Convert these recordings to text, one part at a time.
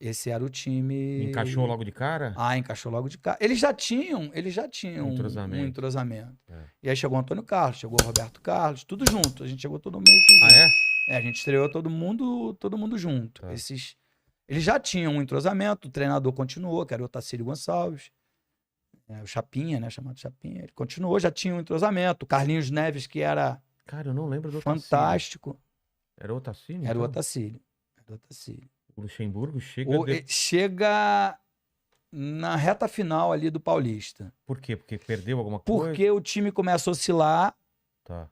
Esse era o time... Encaixou logo de cara? Encaixou logo de cara. Eles já tinham Um um entrosamento. entrosamento. É. E aí chegou o Antônio Carlos, chegou o Roberto Carlos, tudo junto. A gente chegou todo meio que Ah, junto. é? A gente estreou todo mundo junto. Tá. Eles já tinham um entrosamento, o treinador continuou, que era o Otacílio Gonçalves, o Chapinha, né, chamado Chapinha. Ele continuou, já tinha um entrosamento. O Carlinhos Neves, que era Cara, eu não lembro do Otacílio. fantástico, Era o Otacílio, era o então? Otacílio. Era o Otacílio. O Luxemburgo chega... Chega na reta final ali do Paulista. Por quê? Porque perdeu alguma coisa? Porque o time começa a oscilar, Tá.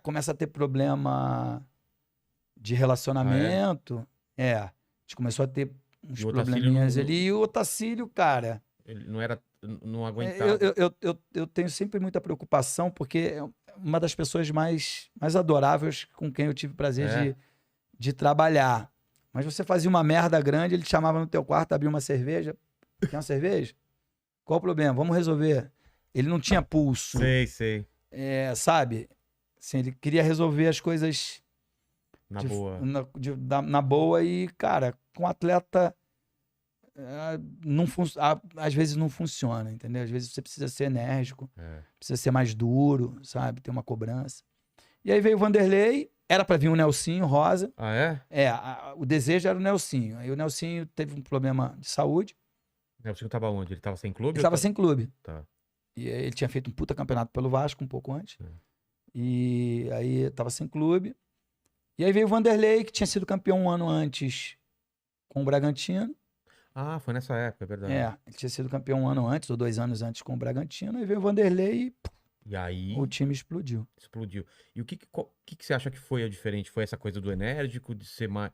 começa a ter problema de relacionamento. A gente começou a ter uns E o Otacílio probleminhas não- ali. E o Otacílio, cara, Ele não aguentava. eu tenho sempre muita preocupação, porque é uma das pessoas mais adoráveis com quem eu tive prazer de trabalhar. Mas você fazia uma merda grande, ele te chamava no teu quarto, abria uma cerveja. Quer uma cerveja? Qual o problema? Vamos resolver. Ele não tinha pulso. Sei. Sabe? Assim, ele queria resolver as coisas Na boa. na boa e, cara, com atleta às vezes não funciona, entendeu? Às vezes você precisa ser enérgico, precisa ser mais duro, sabe? Ter uma cobrança. E aí veio o Vanderlei, era pra vir o Nelsinho Rosa. Ah, é? O desejo era o Nelsinho. Aí o Nelsinho teve um problema de saúde. O Nelsinho tava onde? Ele tava sem clube? Ele estava sem clube. Tá. E aí ele tinha feito um puta campeonato pelo Vasco um pouco antes. E aí estava sem clube. E aí veio o Vanderlei, que tinha sido campeão um ano antes com o Bragantino. Ah, foi nessa época, é verdade. Ele tinha sido campeão um ano antes, ou 2 anos antes com o Bragantino. Aí veio o Vanderlei E aí... o time explodiu. Explodiu. E o que você acha que foi a diferente? Foi essa coisa do enérgico, de ser mais...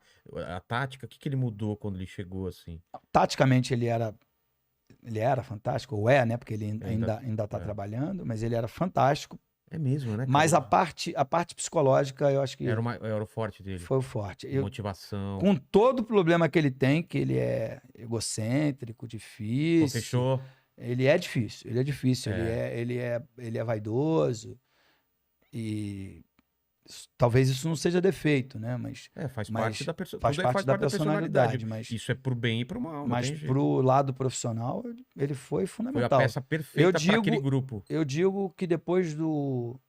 A tática? O que ele mudou quando ele chegou, assim? Taticamente ele era fantástico, ou né? Porque ele ainda tá é. trabalhando, mas ele era fantástico. É mesmo, né? Cara? Mas a parte psicológica, eu acho que era o forte dele. foi o forte. Motivação. Com todo o problema que ele tem, que ele é egocêntrico, difícil. Pô, fechou. Ele é difícil. Ele é vaidoso. E talvez isso não seja defeito, né? Mas faz parte da faz parte da personalidade. Mas isso é pro bem e pro mal. Mas pro lado profissional, ele foi fundamental. Foi a peça perfeita para aquele grupo. Eu digo que depois do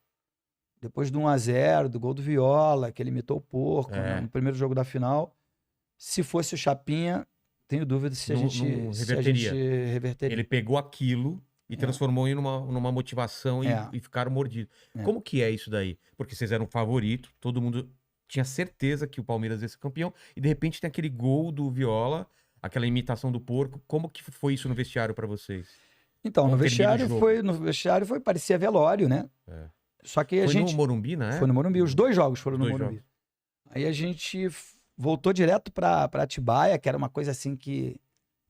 1-0, do gol do Viola, que ele imitou o porco, né, no primeiro jogo da final, se fosse o Chapinha, tenho dúvida se a gente reverteria. Ele pegou aquilo e transformou em numa motivação e ficaram mordidos. Como que é isso daí? Porque vocês eram favorito, todo mundo tinha certeza que o Palmeiras ia ser campeão, e de repente tem aquele gol do Viola, aquela imitação do porco. Como que foi isso no vestiário para vocês? Então, no vestiário foi, parecia velório, né? Só que foi no Morumbi, né? Foi no Morumbi, os 2 jogos foram no Morumbi. Aí a gente voltou direto para Atibaia, que era uma coisa assim que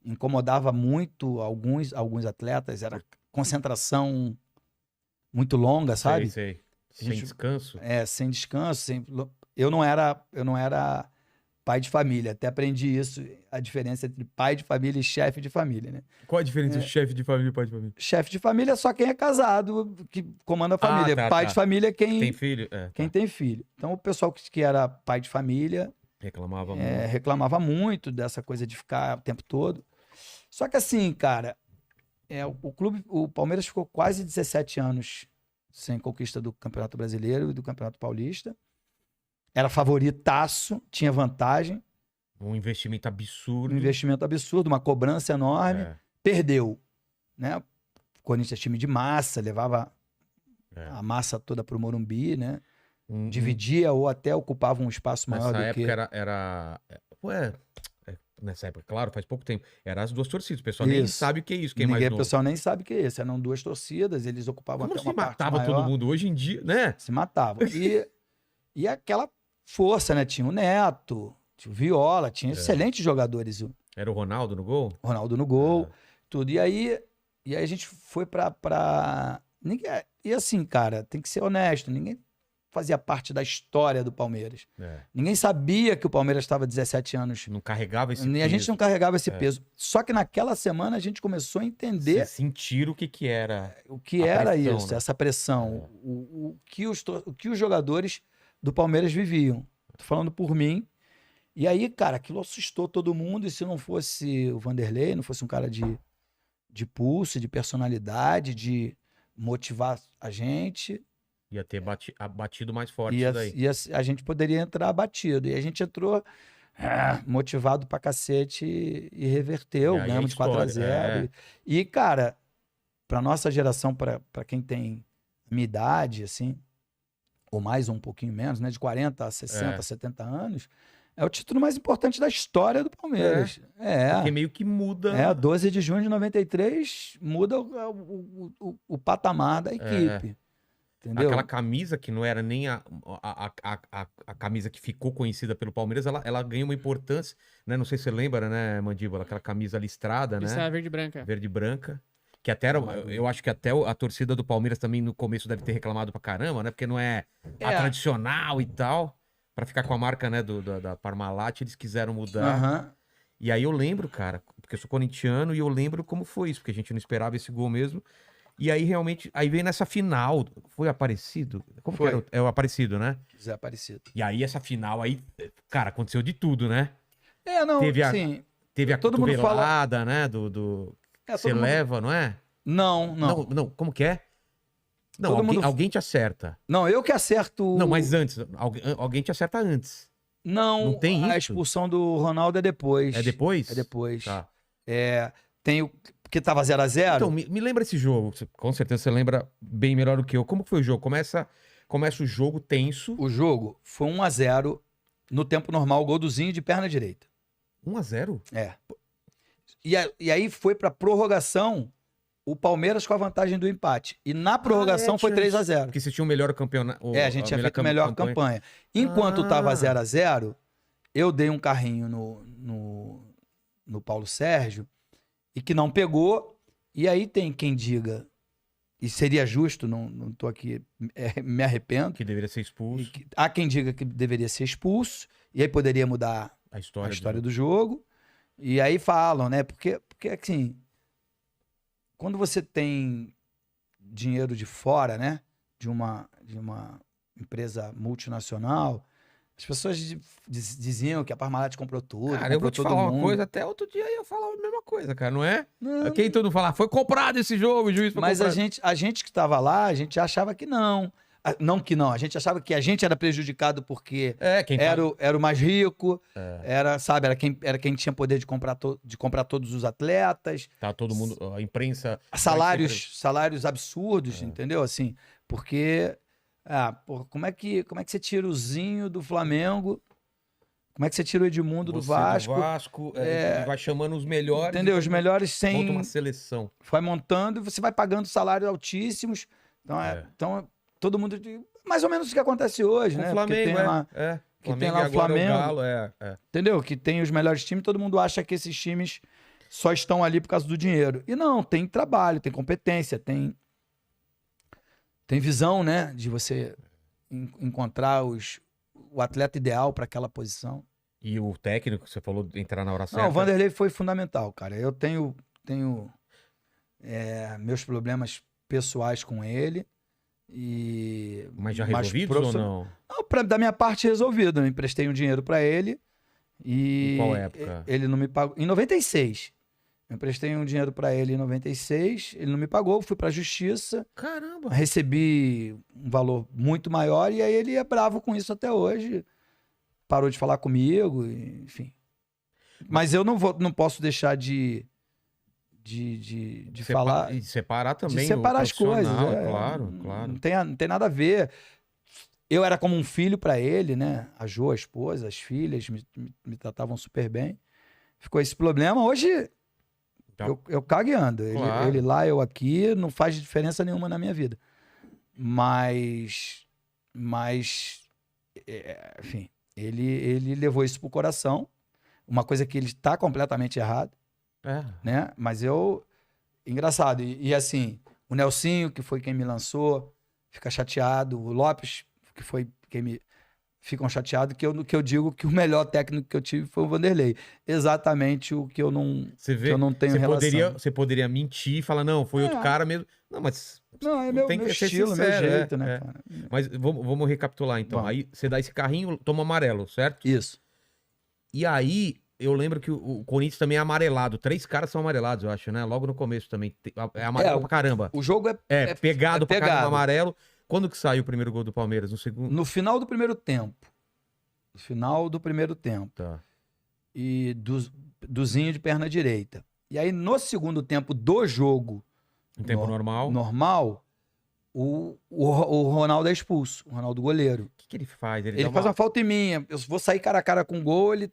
incomodava muito alguns atletas, era concentração muito longa, sabe? Sei. Sem descanso? Sem descanso. Eu não era pai de família, até aprendi isso, a diferença entre pai de família e chefe de família, né? Qual a diferença entre chefe de família e pai de família? Chefe de família é só quem é casado, que comanda a família. Pai de família é quem tem filho. Quem tem filho. Então o pessoal que era pai de família reclamava muito dessa coisa de ficar o tempo todo. Só que assim, cara, o Palmeiras ficou quase 17 anos sem conquista do Campeonato Brasileiro e do Campeonato Paulista. Era favoritaço, tinha vantagem. Um investimento absurdo. Uma cobrança enorme. Perdeu, né? O Corinthians time de massa, levava a massa toda pro Morumbi, né? Dividia ou até ocupava um espaço maior do que... Nessa época nessa época, claro, faz pouco tempo. Eram as 2 torcidas. O pessoal nem sabe o que é isso, quem é mais novo. O pessoal nem sabe o que é isso. Eram 2 torcidas, eles ocupavam até uma parte maior. Como se matava todo mundo hoje em dia, né? Se matavam. E aquela força, né? Tinha o Neto, tinha o Viola, tinha excelentes jogadores. Era o Ronaldo no gol? Ronaldo no gol, tudo. E aí a gente foi pra... E assim, cara, tem que ser honesto. Ninguém fazia parte da história do Palmeiras. Ninguém sabia que o Palmeiras estava 17 anos. Não carregava esse peso. A gente não carregava esse peso. Só que naquela semana a gente começou a entender... Vocês sentiram o que era. O que era pressão, isso, né? essa pressão. O que os jogadores do Palmeiras viviam. Tô falando por mim. E aí, cara, aquilo assustou todo mundo. E se não fosse o Vanderlei, não fosse um cara de pulso, de personalidade, de motivar a gente... Ia ter batido mais forte isso daí. A gente poderia entrar abatido. E a gente entrou motivado pra cacete e reverteu. Ganhamos de 4-0. E, cara, pra nossa geração, pra quem tem minha idade, assim, ou mais ou um pouquinho menos, né? De 40 a 60, 70 anos, é o título mais importante da história do Palmeiras. Porque meio que muda. 12 de junho de 93 muda o patamar da equipe. Entendeu? Aquela camisa que não era nem a camisa que ficou conhecida pelo Palmeiras, ela ganha uma importância, né? Não sei se você lembra, né, Mandíbula? Aquela camisa listrada, né? Isso é verde e branca. Verde e branca. Que até era, eu acho que até a torcida do Palmeiras também no começo deve ter reclamado pra caramba, né? Porque não é a tradicional e tal. Pra ficar com a marca, né, da Parmalat, eles quiseram mudar. E aí eu lembro, cara, porque eu sou corintiano e eu lembro como foi isso, porque a gente não esperava esse gol mesmo. E aí, realmente, aí veio nessa final, foi Aparecido? Como foi? Que era? É o Aparecido, né? Zé Aparecido. E aí, essa final aí, cara, aconteceu de tudo, né? Não, teve a todo mundo fala... né, você leva, não é? Não, como que é? Não, alguém te acerta. Não, eu que acerto... Não, mas antes, alguém te acerta antes. Não tem isso? A expulsão do Ronaldo é depois. É depois? É depois. Tá. Tem o... Porque tava 0-0. Então, me lembra esse jogo. Com certeza você lembra bem melhor do que eu. Como foi o jogo? Começa o jogo tenso. O jogo foi 1-0 no tempo normal, gol do Zinho de perna direita. 1-0? E aí foi pra prorrogação o Palmeiras com a vantagem do empate. E na prorrogação foi 3-0. Porque você tinha o melhor campeonato. A gente tinha feito a melhor campanha. Enquanto tava 0-0, eu dei um carrinho no Paulo Sérgio e que não pegou. E aí tem quem diga, e seria justo, não tô aqui, me arrependo. Que deveria ser expulso. Há quem diga que deveria ser expulso, e aí poderia mudar a história do jogo. E aí falam, né? Porque assim, quando você tem dinheiro de fora, né? De uma empresa multinacional, as pessoas diziam que a Parmalat comprou tudo. Cara, eu vou te falar uma coisa, até outro dia eu falava a mesma coisa, cara, não é? Quem todo mundo falar, foi comprado esse jogo, o juiz foi comprado. Mas a gente que estava lá, a gente achava que não. Não que não, a gente achava que a gente era prejudicado porque era o mais rico, era quem tinha poder de comprar todos os atletas. Tá todo mundo, a imprensa... Salários absurdos, entendeu? Assim, porque... como é que você tira o Zinho do Flamengo? Como é que você tira o Edmundo do Vasco? Vai chamando os melhores. Entendeu? Os melhores sem... Monta uma seleção. Vai montando e você vai pagando salários altíssimos. Então, todo mundo... Mais ou menos o que acontece hoje, né? O Flamengo, tem lá o Flamengo. O Galo, Entendeu? Que tem os melhores times, todo mundo acha que esses times só estão ali por causa do dinheiro. E não, tem trabalho, tem competência, tem visão, né? De você encontrar o atleta ideal para aquela posição. E o técnico, você falou de entrar na hora certa. Não, o Vanderlei foi fundamental, cara. Eu tenho meus problemas pessoais com ele. Mas já resolvidos ou não? Não, da minha parte resolvido. Eu emprestei um dinheiro para ele. Em qual época? Ele não me pagou. Em 96. Eu emprestei um dinheiro pra ele em 96, ele não me pagou, fui pra justiça. Caramba! Recebi um valor muito maior e aí ele é bravo com isso até hoje. Parou de falar comigo, enfim. Mas eu não posso deixar de falar... E separar também. De separar as coisas. Claro. Não tem nada a ver. Eu era como um filho pra ele, né? A Jo, a esposa, as filhas me tratavam super bem. Ficou esse problema. Hoje... Eu cago e ando. Claro. Ele lá, eu aqui, não faz diferença nenhuma na minha vida. Mas enfim, ele levou isso pro coração. Uma coisa que ele tá completamente errado. Né? Mas engraçado. E assim, o Nelsinho, que foi quem me lançou, fica chateado. O Lopes, que foi quem me... Ficam chateados que eu digo que o melhor técnico que eu tive foi o Vanderlei. Exatamente o que eu não, que eu não tenho relação. Você poderia mentir e falar, não, foi outro cara mesmo. Não, mas... Não, é meu estilo, sincero, meu jeito, né, cara? Mas vamos recapitular, então. Aí você dá esse carrinho, toma amarelo, certo? Isso. E aí, eu lembro que o Corinthians também é amarelado. 3 caras são amarelados, eu acho, né? Logo no começo também. É amarelo pra caramba. O jogo pegado pra caramba, amarelo. Quando que saiu o primeiro gol do Palmeiras? No segundo? No final do primeiro tempo. No final do primeiro tempo. Tá. E dozinho de perna direita. E aí, no segundo tempo do jogo... Em tempo normal? Normal, o Ronaldo é expulso. O Ronaldo goleiro. O que ele faz? Ele faz uma falta em mim. Eu vou sair cara a cara com o gol, ele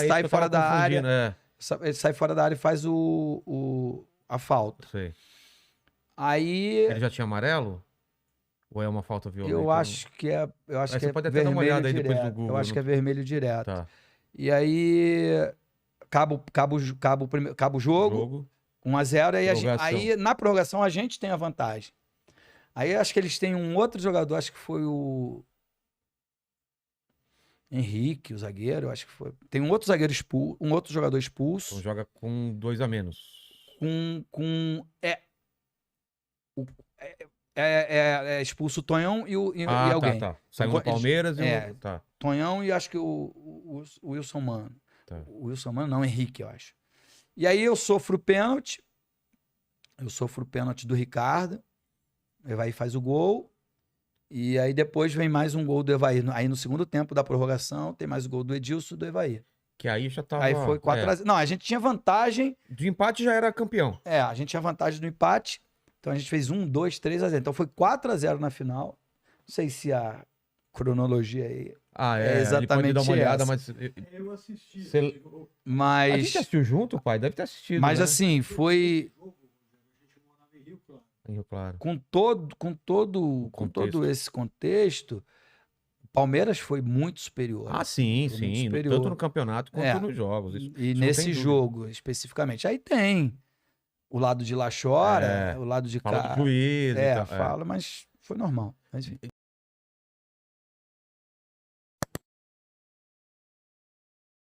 sai fora da área. Ele sai fora da área e faz a falta. Sei. Aí... Ele já tinha amarelo? Ou é uma falta violenta? Eu acho que é. Você pode até dar uma olhada aí depois do Google. Eu acho que é vermelho direto. Tá. E aí. Acaba o jogo. 1-0. Aí, na prorrogação, a gente tem a vantagem. Aí acho que eles têm um outro jogador, acho que foi o Henrique, o zagueiro, acho que foi. Tem um outro zagueiro expulso, um outro jogador expulso. Então joga com 2 a menos. É expulso o Tonhão e alguém. Tá. Saiu do Palmeiras tá. Tonhão e acho que o Wilson Mano. Tá. O Wilson Mano, não, Henrique, eu acho. E aí eu sofro o pênalti. Do Ricardo. O Evaí faz o gol. E aí depois vem mais um gol do Evaí. Aí no segundo tempo da prorrogação, tem mais o gol do Edilson e do Evaí. Que aí já tava... Aí foi 4-0. Não, a gente tinha vantagem. Do empate já era campeão. A gente tinha vantagem do empate. Então a gente fez 1, 2, 3-0. Então foi 4-0 na final. Não sei se a cronologia aí é exatamente dar uma olhada, mas... Eu assisti. Mas... A gente assistiu junto, pai? Deve ter assistido, Mas né? assim, foi... A gente morava em Rio Claro. Em Rio Claro. Com todo esse contexto, o Palmeiras foi muito superior. Sim. Tanto no campeonato quanto nos jogos. E nesse jogo, especificamente. Aí tem o lado de lá chora, o lado de cá... Fala do juiz e tal. Fala, mas foi normal. Mas, enfim.